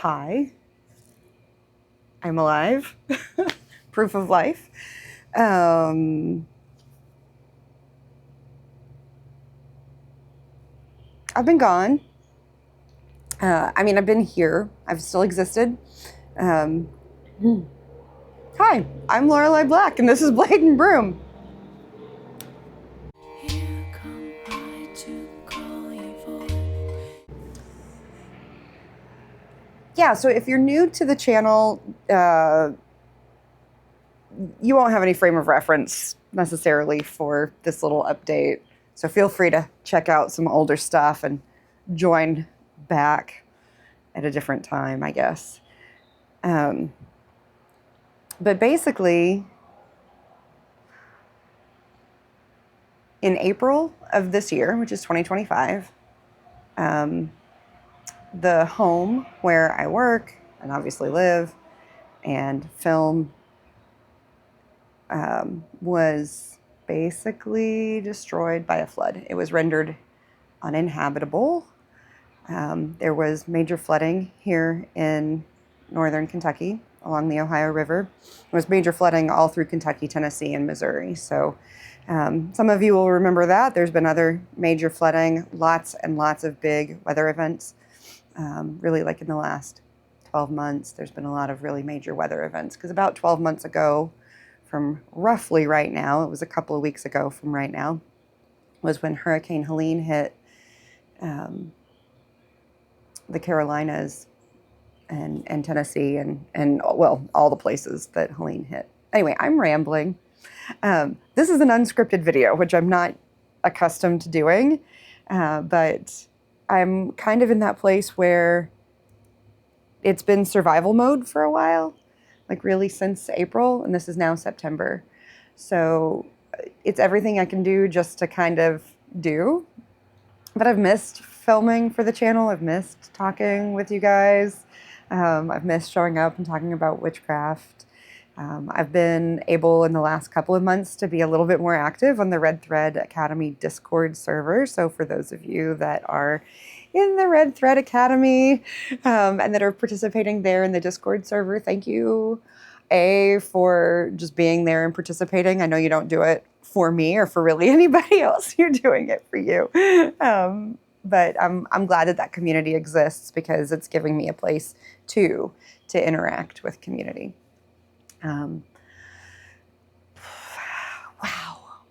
Hi, I'm alive. Proof of life. I've been gone. I've been here. I've still existed. Um, Hi, I'm Lorelei Black, and this is Blade and Broom. Here come I to call your voice. Yeah, so if you're new to the channel, you won't have any frame of reference necessarily for this little update. So feel free to check out some older stuff and join back at a different time, I guess. But basically, in April of this year, which is 2025, the home where I work and obviously live and film was basically destroyed by a flood. It was rendered uninhabitable. There was major flooding here in northern Kentucky along the Ohio River. There was major flooding all through Kentucky, Tennessee, and Missouri. So some of you will remember that. There's been other major flooding, lots and lots of big weather events. Really, like in the last 12 months, there's been a lot of really major weather events. Because about 12 months ago, from roughly right now, it was a couple of weeks ago from right now, was when Hurricane Helene hit the Carolinas and Tennessee and well, all the places that Helene hit. Anyway, I'm rambling. This is an unscripted video, which I'm not accustomed to doing, but I'm kind of in that place where it's been survival mode for a while, like really since April, and this is now September. So it's everything I can do just to kind of do. But I've missed filming for the channel. I've missed talking with you guys. I've missed showing up and talking about witchcraft. I've been able in the last couple of months to be a little bit more active on the Red Thread Academy Discord server. So for those of you that are in the Red Thread Academy and that are participating there in the Discord server, thank you, for just being there and participating. I know you don't do it for me or for really anybody else. You're doing it for you. But I'm glad that community exists because it's giving me a place to interact with community. Wow,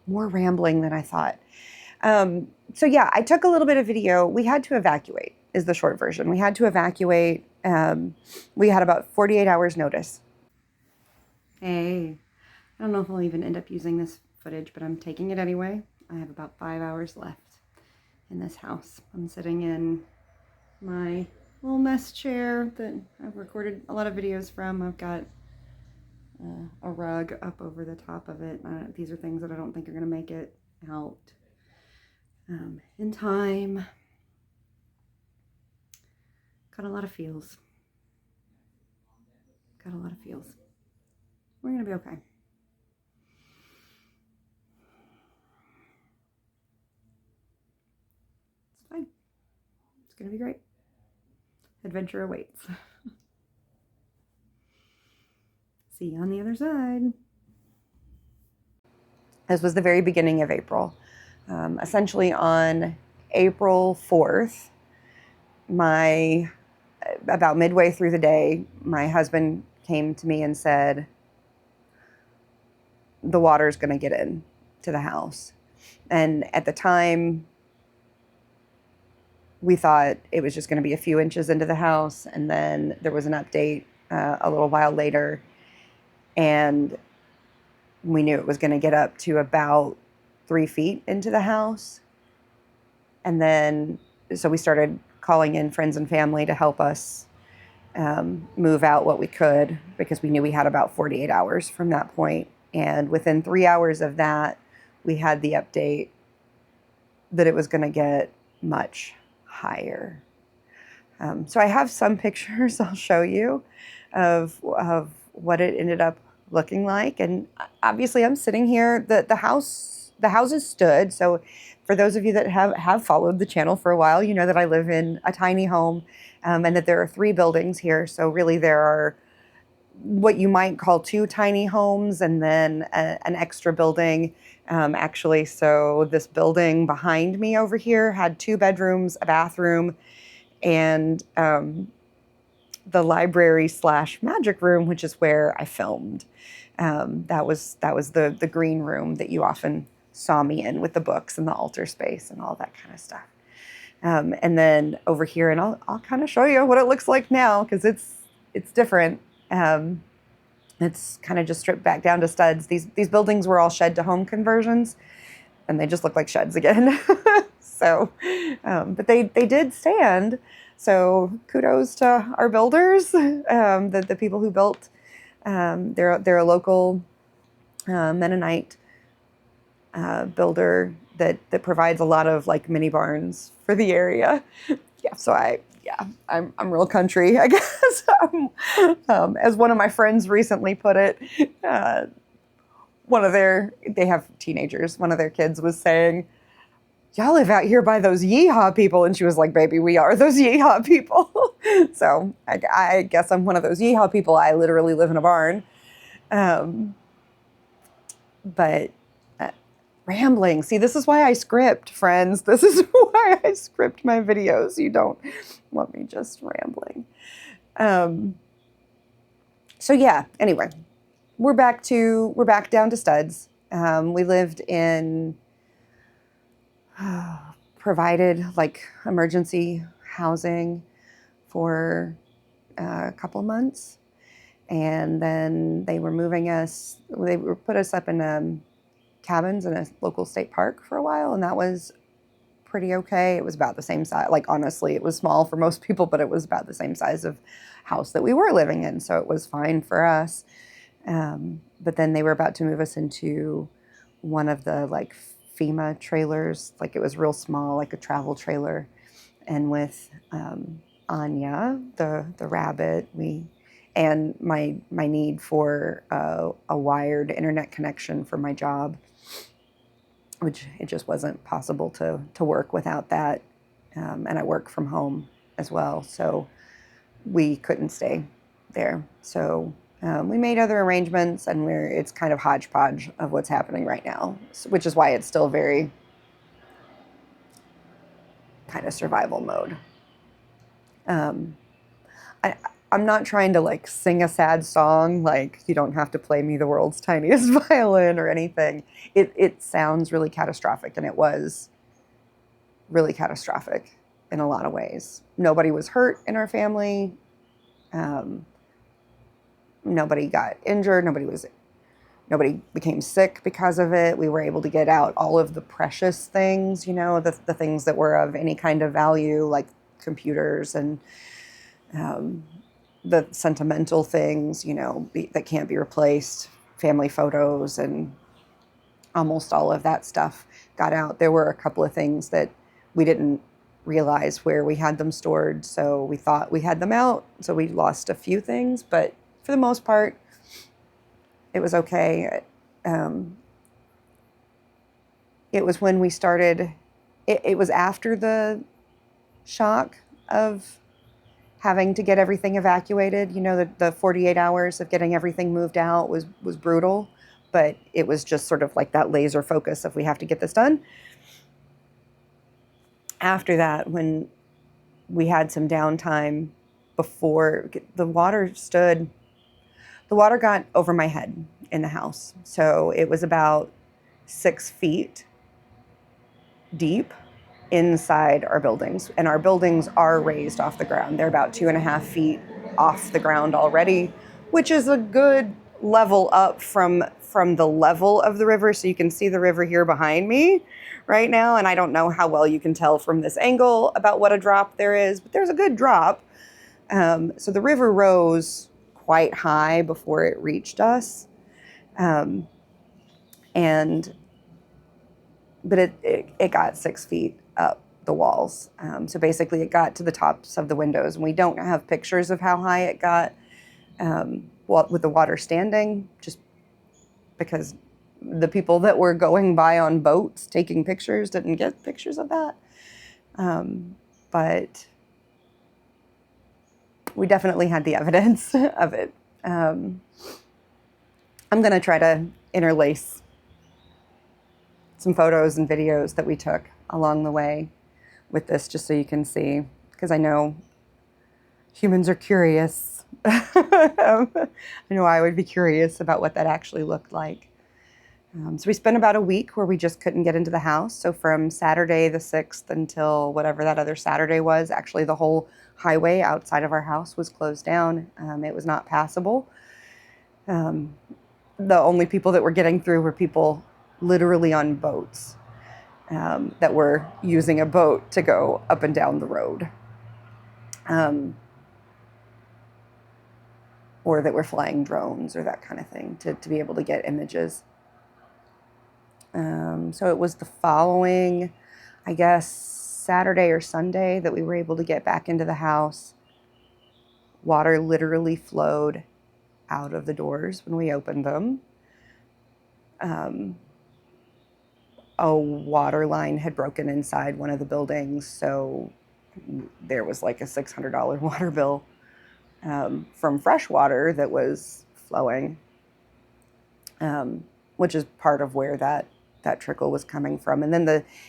more rambling than I thought. So yeah, I took a little bit of video. We had to evacuate is the short version. We had to evacuate. We had about 48 hours notice. Hey, I don't know if I'll even end up using this footage, but I'm taking it anyway. I have about 5 hours left in this house. I'm sitting in my little mess chair that I've recorded a lot of videos from. I've got a rug up over the top of it. These are things that I don't think are going to make it out in time. Got a lot of feels. Got a lot of feels. We're going to be okay. It's fine. It's going to be great. Adventure awaits. See you on the other side. This was the very beginning of April. Essentially on April 4th, about midway through the day, my husband came to me and said, the water's going to get in to the house. And at the time, we thought it was just going to be a few inches into the house. And then there was an update a little while later, and we knew it was going to get up to about 3 feet into the house. And then, so we started calling in friends and family to help us move out what we could, because we knew we had about 48 hours from that point. And within 3 hours of that, we had the update that it was going to get much higher. So I have some pictures I'll show you of what it ended up looking like. And obviously I'm sitting here, the houses stood. So for those of you that have followed the channel for a while, you know that I live in a tiny home, and that there are 3 buildings here. So really there are what you might call 2 tiny homes and then an extra building, actually. So this building behind me over here had 2 bedrooms, a bathroom, and the library / magic room, which is where I filmed. That was the green room that you often saw me in with the books and the altar space and all that kind of stuff. And then over here, and I'll kind of show you what it looks like now, because it's different. It's kind of just stripped back down to studs. These buildings were all shed to home conversions, and they just look like sheds again. So, but they did stand. So kudos to our builders, the people who built. They're a local Mennonite builder that provides a lot of like mini barns for the area. Yeah, so I'm real country, I guess. As one of my friends recently put it, they have teenagers. One of their kids was saying, "Y'all live out here by those yeehaw people," and she was like, "Baby, we are those yeehaw people." So I guess I'm one of those yeehaw people. I literally live in a barn. But rambling. See, this is why I script, friends. This is why I script my videos. You don't want me just rambling. So yeah, anyway, we're back down to studs. We lived in provided like emergency housing for a couple of months. And then they put us up in cabins in a local state park for a while, and that was pretty okay. It was about the same size. Like, honestly, it was small for most people, but it was about the same size of house that we were living in, so it was fine for us. But then they were about to move us into one of the like FEMA trailers. Like, it was real small, like a travel trailer. And with Anya, the rabbit, and my need for a wired internet connection for my job, which it just wasn't possible to work without that. And I work from home as well, so we couldn't stay there. So we made other arrangements, and it's kind of hodgepodge of what's happening right now, which is why it's still very kind of survival mode. I'm not trying to like sing a sad song, like you don't have to play me the world's tiniest violin or anything. It sounds really catastrophic, and it was really catastrophic in a lot of ways. Nobody was hurt in our family. Nobody got injured. Nobody became sick because of it. We were able to get out all of the precious things, the things that were of any kind of value, like computers and the sentimental things, that can't be replaced, family photos, and almost all of that stuff got out. There were a couple of things that we didn't realize where we had them stored, so we thought we had them out, so we lost a few things, but for the most part, it was okay. It was when we started, it was after the shock of having to get everything evacuated. The 48 hours of getting everything moved out was brutal, but it was just sort of like that laser focus of we have to get this done. After that, when we had some downtime before the water got over my head in the house. So it was about 6 feet deep inside our buildings, and our buildings are raised off the ground. They're about 2.5 feet off the ground already, which is a good level up from the level of the river. So you can see the river here behind me right now, and I don't know how well you can tell from this angle about what a drop there is, but there's a good drop. So the river rose quite high before it reached us, but it got 6 feet up the walls. So basically it got to the tops of the windows, and we don't have pictures of how high it got with the water standing, just because the people that were going by on boats taking pictures didn't get pictures of that. But we definitely had the evidence of it. I'm going to try to interlace some photos and videos that we took along the way with this, just so you can see, because I know humans are curious. I know I would be curious about what that actually looked like. So we spent about a week where we just couldn't get into the house. So from Saturday the 6th until whatever that other Saturday was, actually the whole highway outside of our house was closed down. It was not passable. The only people that were getting through were people literally on boats that were using a boat to go up and down the road. Or that were flying drones or that kind of thing to be able to get images. So it was the following, I guess, Saturday or Sunday that we were able to get back into the house. Water literally flowed out of the doors when we opened them. A water line had broken inside one of the buildings, so there was like a $600 water bill from fresh water that was flowing, which is part of where that trickle was coming from. And then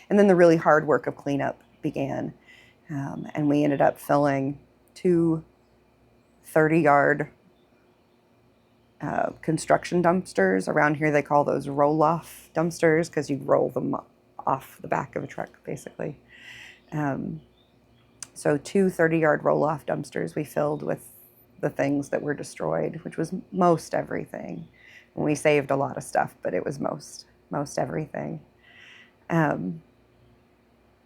the really hard work of cleanup began. And we ended up filling 2 30-yard construction dumpsters. Around here they call those roll-off dumpsters because you roll them off the back of a truck, basically. So 2 30-yard roll-off dumpsters we filled with the things that were destroyed, which was most everything. And we saved a lot of stuff, but it was most everything. And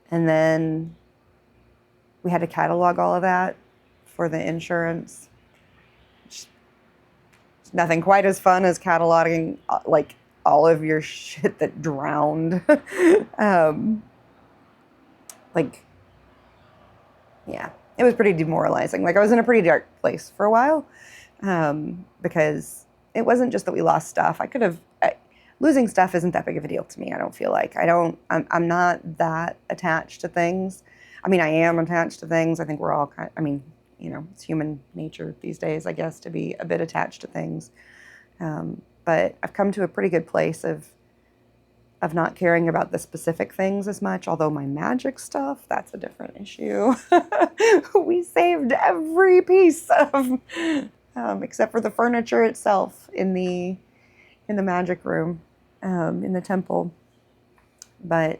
then we had to catalog all of that for the insurance. It's nothing quite as fun as cataloging like all of your shit that drowned. Yeah, it was pretty demoralizing. Like I was in a pretty dark place for a while because it wasn't just that we lost stuff. Losing stuff isn't that big of a deal to me. I don't feel like I'm not that attached to things. I mean, I am attached to things. I think we're all it's human nature these days, I guess, to be a bit attached to things. But I've come to a pretty good place of not caring about the specific things as much, although my magic stuff, that's a different issue. We saved every piece of, except for the furniture itself in the magic room, in the temple. But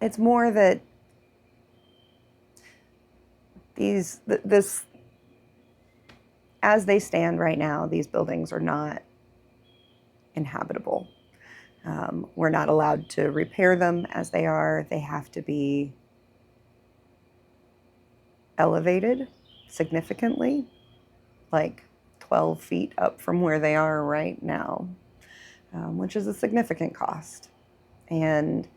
it's more that as they stand right now, these buildings are not inhabitable. We're not allowed to repair them as they are. They have to be elevated significantly, like 12 feet up from where they are right now, which is a significant cost. And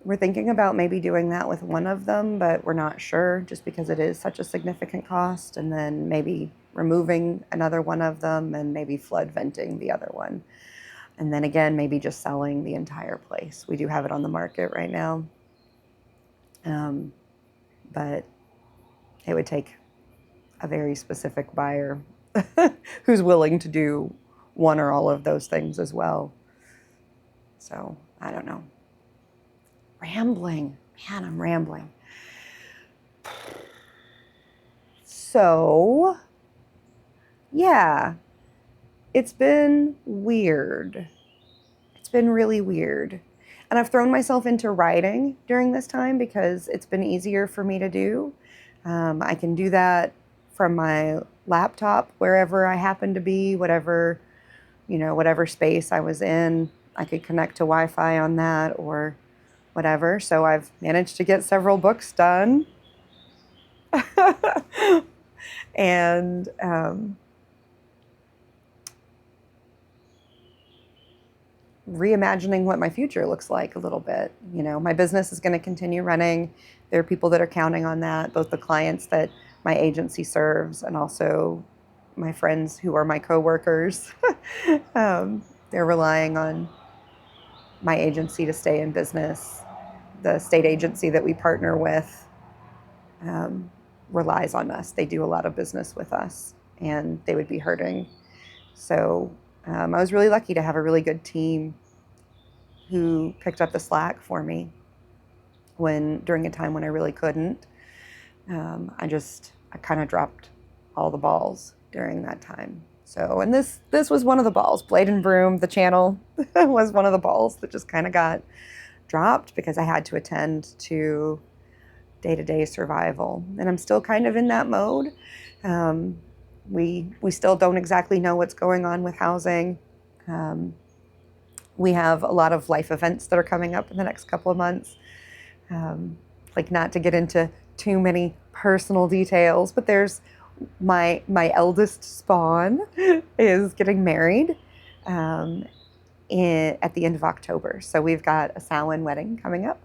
we're thinking about maybe doing that with one of them, but we're not sure just because it is such a significant cost, and then maybe removing another one of them and maybe flood venting the other one. And then again, maybe just selling the entire place. We do have it on the market right now. But it would take a very specific buyer who's willing to do one or all of those things as well. So I don't know. Rambling. Man, I'm rambling. So, yeah, it's been weird. It's been really weird. And I've thrown myself into writing during this time because it's been easier for me to do. I can do that from my laptop wherever I happen to be, whatever space I was in. I could connect to Wi-Fi on that or whatever. So I've managed to get several books done. And reimagining what my future looks like a little bit. My business is going to continue running. There are people that are counting on that, both the clients that my agency serves and also, my friends who are my coworkers, they're relying on my agency to stay in business. The state agency that we partner with um, relies on us. They do a lot of business with us, and they would be hurting. So I was really lucky to have a really good team who picked up the slack for me during a time when I really couldn't. I kind of dropped all the balls during that time. So, and this was one of the balls. Blade and Broom, the channel, was one of the balls that just kind of got dropped because I had to attend to day-to-day survival, and I'm still kind of in that mode. We still don't exactly know what's going on with housing. We have a lot of life events that are coming up in the next couple of months. Like, not to get into too many personal details, but there's my eldest spawn is getting married at the end of October. So we've got a Samhain wedding coming up,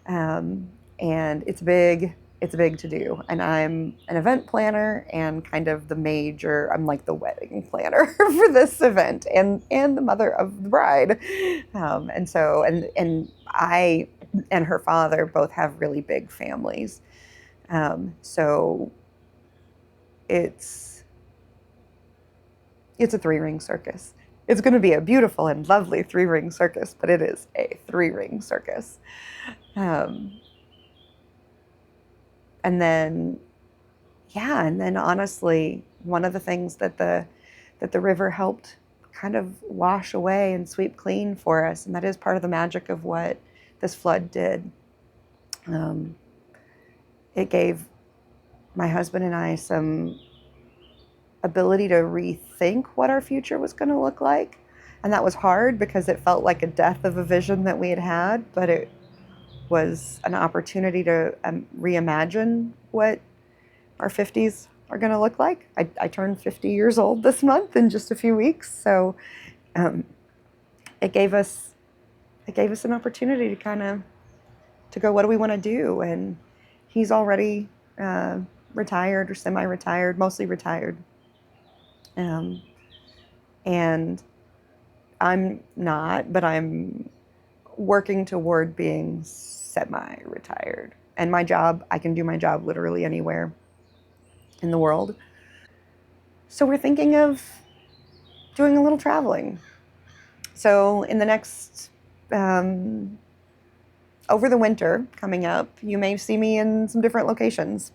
and it's big to do. And I'm an event planner and kind of I'm like the wedding planner for this event and the mother of the bride. And I and her father both have really big families. So it's a three-ring circus. It's going to be a beautiful and lovely three-ring circus, but it is a three-ring circus. And then honestly, one of the things that the river helped kind of wash away and sweep clean for us, and that is part of the magic of what this flood did. It gave my husband and I some ability to rethink what our future was going to look like. And that was hard because it felt like a death of a vision that we had, but it was an opportunity to reimagine what our 50s are going to look like. I turned 50 years old this month in just a few weeks. So it gave us an opportunity to kind of to go, what do we want to do? And he's already retired or semi-retired, mostly retired. And I'm not, but I'm working toward being semi-retired. And my job, I can do my job literally anywhere in the world. So we're thinking of doing a little traveling. So in the next, over the winter coming up, you may see me in some different locations.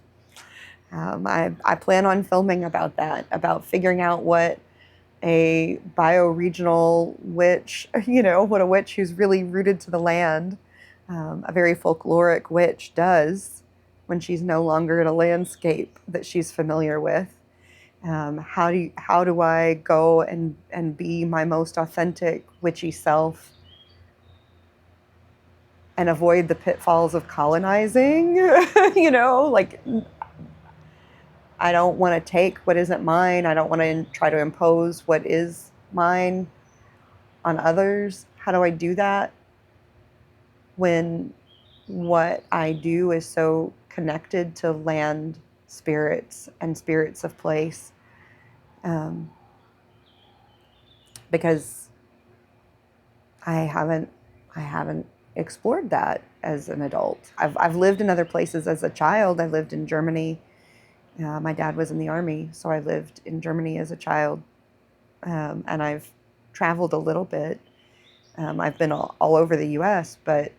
I plan on filming about that, about figuring out what a bioregional witch, what a witch who's really rooted to the land, a very folkloric witch does when she's no longer in a landscape that she's familiar with. How do I go and be my most authentic witchy self and avoid the pitfalls of colonizing? Like, I don't want to take what isn't mine. I don't want to try to impose what is mine on others. How do I do that when what I do is so connected to land spirits and spirits of place? Because I haven't explored that as an adult. I've lived in other places as a child. I lived in Germany. My dad was in the army, so I lived in Germany as a child, and I've traveled a little bit. I've been all over the U.S., but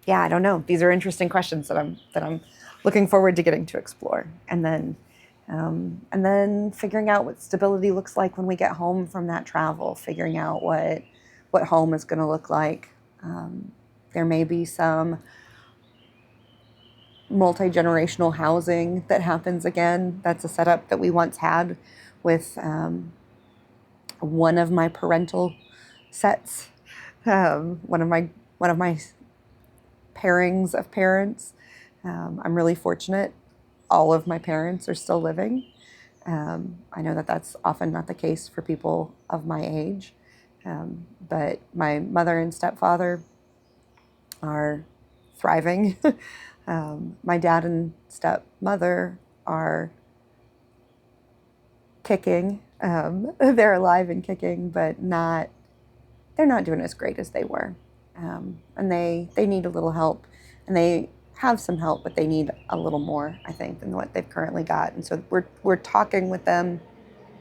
yeah, I don't know. These are interesting questions that I'm looking forward to getting to explore, and then figuring out what stability looks like when we get home from that travel. Figuring out what home is going to look like. There may be some multi-generational housing that happens again. That's a setup that we once had with one of my parental sets, one of my pairings of parents. I'm really fortunate. All of my parents are still living. I know that that's often not the case for people of my age, but my mother and stepfather are thriving. My dad and stepmother are kicking. They're alive and kicking, but they're not doing as great as they were. And they need a little help, and they have some help, but they need a little more, I think, than what they've currently got. And so we're talking with them.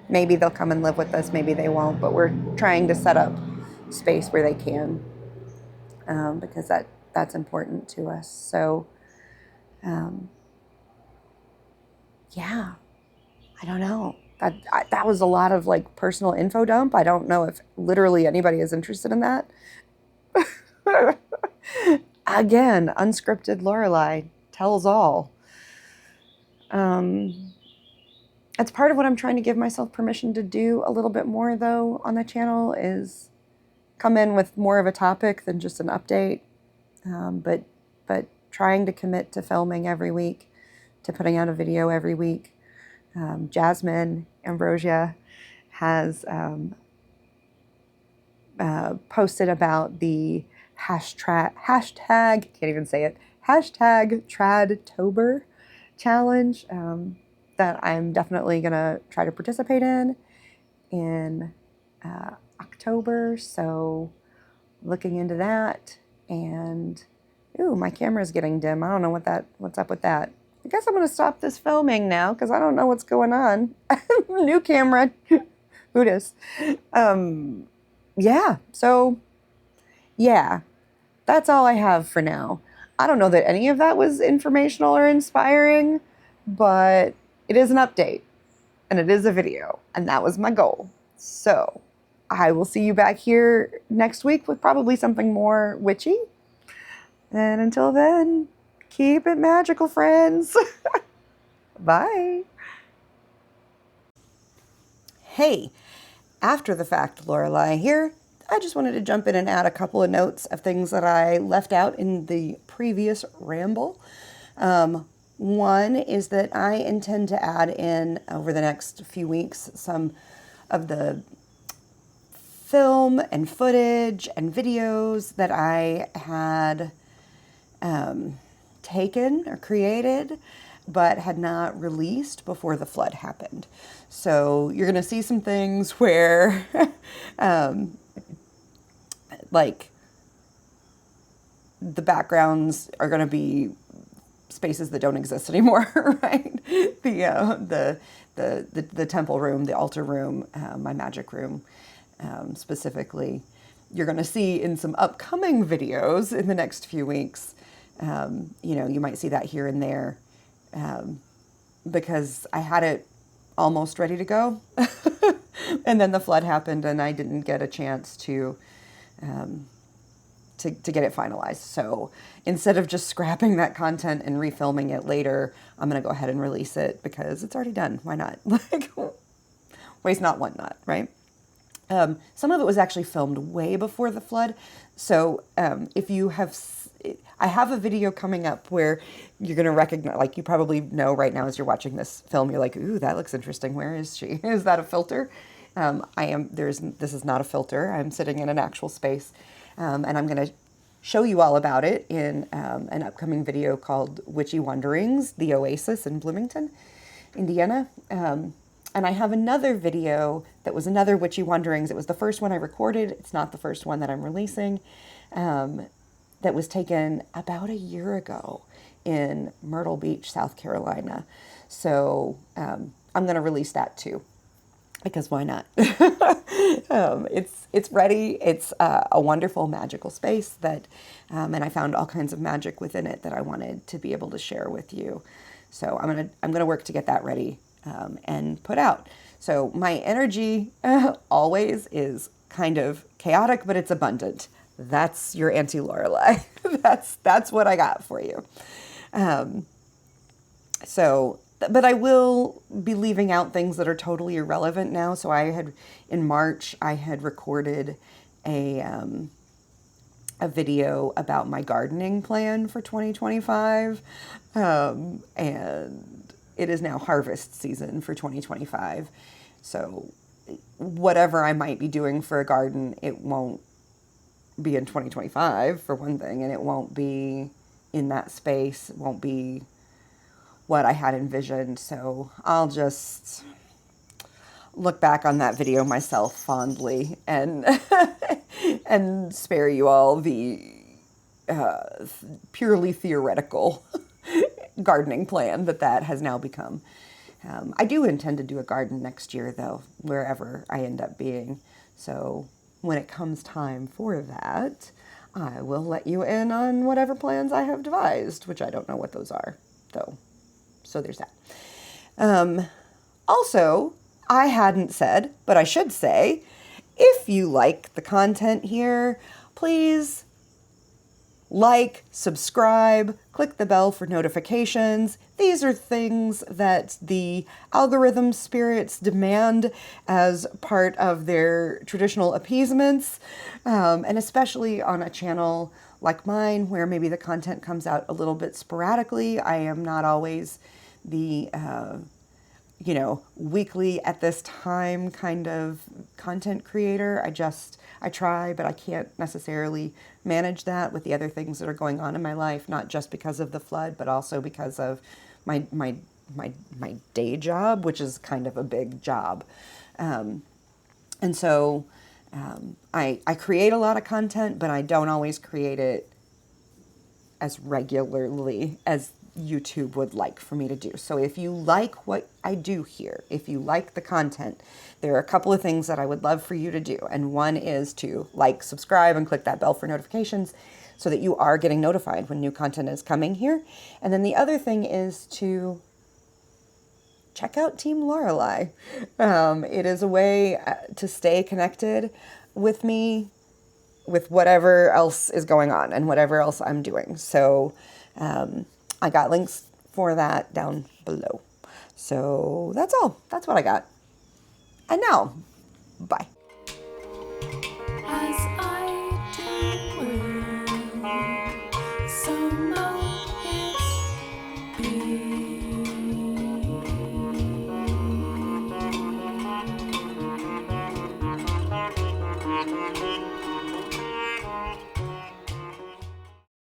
Maybe they'll come and live with us, maybe they won't, but we're trying to set up space where they can, because that's important to us. So, yeah, I don't know. That was a lot of like personal info dump. I don't know if literally anybody is interested in that. Again, unscripted Lorelei tells all. It's part of what I'm trying to give myself permission to do a little bit more, though, on the channel, is come in with more of a topic than just an update. But trying to commit to filming every week, to putting out a video every week. Jasmine Ambrosia has posted about the hashtag, can't even say it, hashtag Tradtober challenge that I'm definitely going to try to participate in October. So looking into that. And ooh, my camera's getting dim. I don't know what's up with that. I guess I'm going to stop this filming now because I don't know what's going on. New camera. Who dis? Yeah. So, yeah, that's all I have for now. I don't know that any of that was informational or inspiring, but it is an update and it is a video, and that was my goal. So I will see you back here next week with probably something more witchy. And until then, keep it magical, friends. Bye. Hey, after the fact, Lorelei here. I just wanted to jump in and add a couple of notes of things that I left out in the previous ramble. One is that I intend to add in, over the next few weeks, some of the film and footage and videos that I had taken or created but had not released before the flood happened. So you're going to see some things where like the backgrounds are going to be spaces that don't exist anymore, right? The temple room, the altar room, my magic room, specifically. You're going to see in some upcoming videos in the next few weeks. You might see that here and there, because I had it almost ready to go, and then the flood happened, and I didn't get a chance to get it finalized. So instead of just scrapping that content and refilming it later, I'm going to go ahead and release it because it's already done. Why not? Like, waste not, want not, right? Some of it was actually filmed way before the flood. So if you have, I have a video coming up where you're going to recognize, like you probably know right now as you're watching this film, you're like, ooh, that looks interesting. Where is she? Is that a filter? This is not a filter. I'm sitting in an actual space. And I'm going to show you all about it in an upcoming video called Witchy Wanderings, the Oasis in Bloomington, Indiana. And I have another video that was another Witchy Wanderings. It was the first one I recorded. It's not the first one that I'm releasing. That was taken about a year ago in Myrtle Beach, South Carolina. So I'm going to release that too, because why not? It's ready. It's a wonderful magical space that, and I found all kinds of magic within it that I wanted to be able to share with you. So I'm gonna work to get that ready and put out. So my energy always is kind of chaotic, but it's abundant. That's your Auntie Lorelei. That's what I got for you. But I will be leaving out things that are totally irrelevant now. So in March, I had recorded a video about my gardening plan for 2025. And it is now harvest season for 2025. So whatever I might be doing for a garden, it won't be in 2025 for one thing, and it won't be in that space. It won't be what I had envisioned. So I'll just look back on that video myself fondly and and spare you all the purely theoretical gardening plan that has now become. I do intend to do a garden next year, though, wherever I end up being. So when it comes time for that, I will let you in on whatever plans I have devised, which I don't know what those are, though. So there's that. Also, I hadn't said, but I should say, if you like the content here, please like, subscribe, click the bell for notifications. These are things that the algorithm spirits demand as part of their traditional appeasements, and especially on a channel like mine where maybe the content comes out a little bit sporadically. I am not always the weekly at this time kind of content creator. I try, but I can't necessarily manage that with the other things that are going on in my life, not just because of the flood, but also because of my day job, which is kind of a big job. And so I create a lot of content, but I don't always create it as regularly as YouTube would like for me to do. So if you like what I do here, if you like the content, there are a couple of things that I would love for you to do. And one is to like, subscribe, and click that bell for notifications so that you are getting notified when new content is coming here. And then the other thing is to check out Team Lorelei. It is a way to stay connected with me, with whatever else is going on and whatever else I'm doing. So I got links for that down below. So that's all. That's what I got. And now, bye. As I do well, so mote it be.